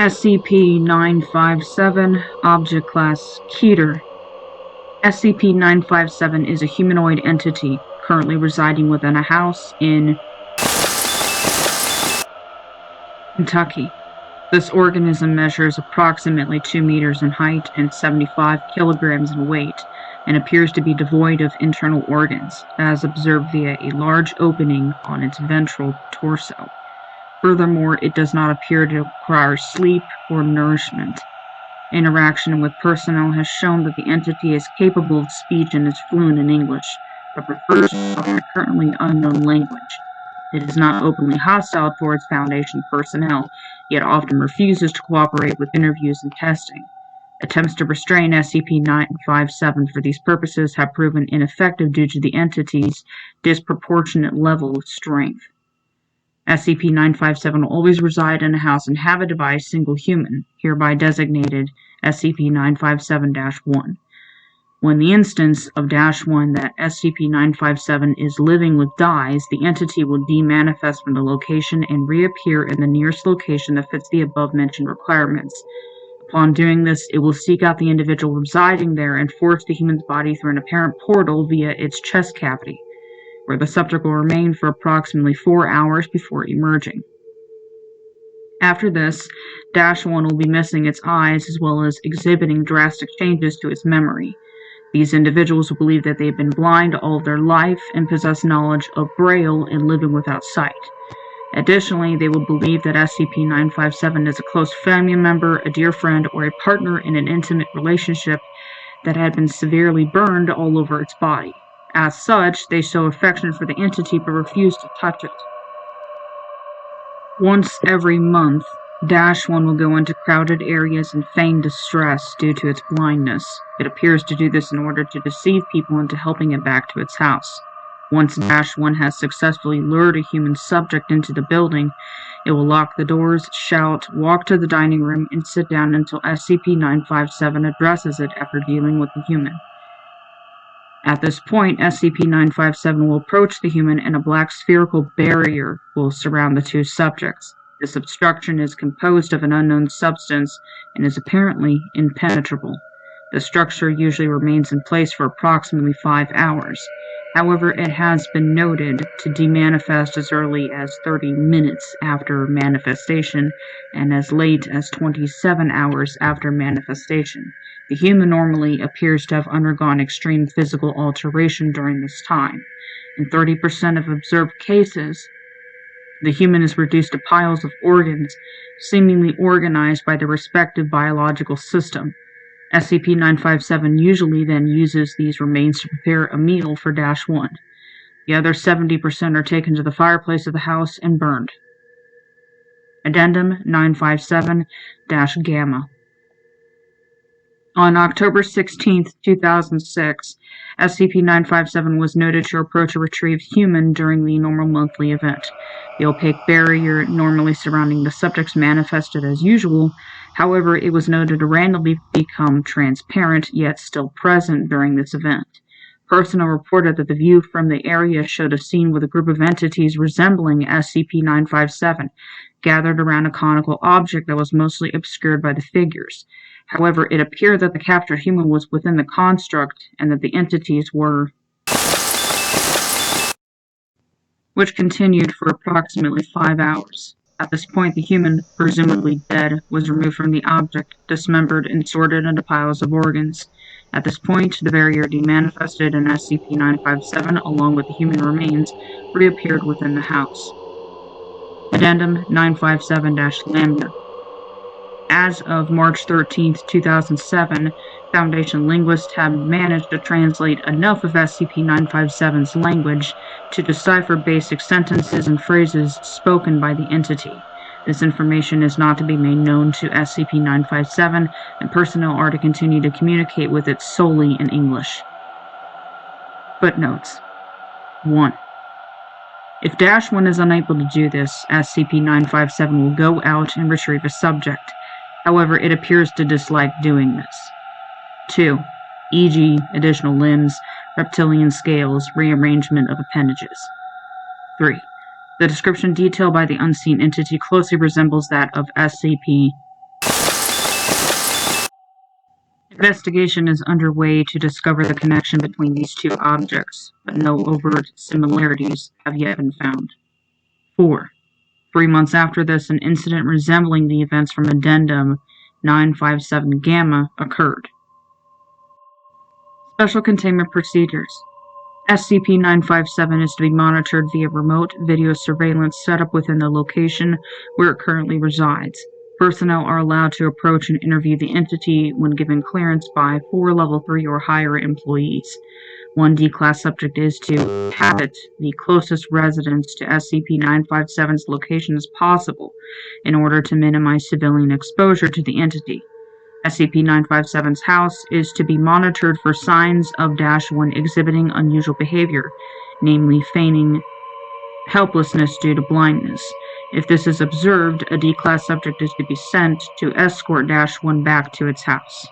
SCP-957, Object Class Keter. SCP-957 is a humanoid entity currently residing within a house in Kentucky. This organism measures approximately 2 meters in height and 75 kilograms in weight, and appears to be devoid of internal organs, as observed via a large opening on its ventral torso. Furthermore, it does not appear to require sleep or nourishment. Interaction with personnel has shown that the entity is capable of speech and is fluent in English, but prefers to talk in a currently unknown language. It is not openly hostile towards Foundation personnel, yet often refuses to cooperate with interviews and testing. Attempts to restrain SCP-957 for these purposes have proven ineffective due to the entity's disproportionate level of strength. SCP-957 will always reside in a house inhabited by a single human, hereby designated SCP-957-1. When the instance of -1 that SCP-957 is living with dies, the entity will demanifest from the location and reappear in the nearest location that fits the above-mentioned requirements. Upon doing this, it will seek out the individual residing there and force the human's body through an apparent portal via its chest cavity, where the subject will remain for approximately 4 hours before emerging. After this, -1 will be missing its eyes as well as exhibiting drastic changes to its memory. These individuals will believe that they have been blind all of their life and possess knowledge of Braille and living without sight. Additionally, they will believe that SCP-957 is a close family member, a dear friend, or a partner in an intimate relationship that had been severely burned all over its body. As such, they show affection for the entity but refuse to touch it. Once every month, -1 will go into crowded areas and feign distress due to its blindness. It appears to do this in order to deceive people into helping it back to its house. Once -1 has successfully lured a human subject into the building, it will lock the doors, shout, walk to the dining room, and sit down until SCP-957 addresses it after dealing with the human. At this point, SCP-957 will approach the human and a black spherical barrier will surround the two subjects. This obstruction is composed of an unknown substance and is apparently impenetrable. The structure usually remains in place for approximately 5 hours. However, it has been noted to demanifest as early as 30 minutes after manifestation and as late as 27 hours after manifestation. The human normally appears to have undergone extreme physical alteration during this time. In 30% of observed cases, the human is reduced to piles of organs, seemingly organized by the respective biological system. SCP-957 usually then uses these remains to prepare a meal for -1. The other 70% are taken to the fireplace of the house and burned. Addendum 957-Gamma. On October 16, 2006, SCP-957 was noted to approach a retrieved human during the normal monthly event. The opaque barrier normally surrounding the subjects manifested as usual. However, it was noted to randomly become transparent, yet still present during this event. Personnel reported that the view from the area showed a scene with a group of entities resembling SCP-957, gathered around a conical object that was mostly obscured by the figures. However, it appeared that the captured human was within the construct and that the entities were, which continued for approximately 5 hours. At this point, the human, presumably dead, was removed from the object, dismembered, and sorted into piles of organs. At this point, the barrier demanifested and SCP-957, along with the human remains, reappeared within the house. Addendum 957-Lambda. As of March 13, 2007, Foundation linguists have managed to translate enough of SCP-957's language to decipher basic sentences and phrases spoken by the entity. This information is not to be made known to SCP-957, and personnel are to continue to communicate with it solely in English. Footnotes. 1. If -1 is unable to do this, SCP-957 will go out and retrieve a subject. However, it appears to dislike doing this. 2. E.g., additional limbs, reptilian scales, rearrangement of appendages. 3. The description detailed by the unseen entity closely resembles that of SCP Investigation is underway to discover the connection between these two objects, but no overt similarities have yet been found. 4. 3 months after this, an incident resembling the events from Addendum 957 Gamma occurred. Special Containment Procedures. SCP-957 is to be monitored via remote video surveillance set up within the location where it currently resides. Personnel are allowed to approach and interview the entity when given clearance by 4 Level 3 or higher employees. 1 D-Class subject is to habit the closest residence to SCP-957's location as possible in order to minimize civilian exposure to the entity. SCP-957's house is to be monitored for signs of -1 exhibiting unusual behavior, namely feigning helplessness due to blindness. If this is observed, a D-Class subject is to be sent to escort -1 back to its house.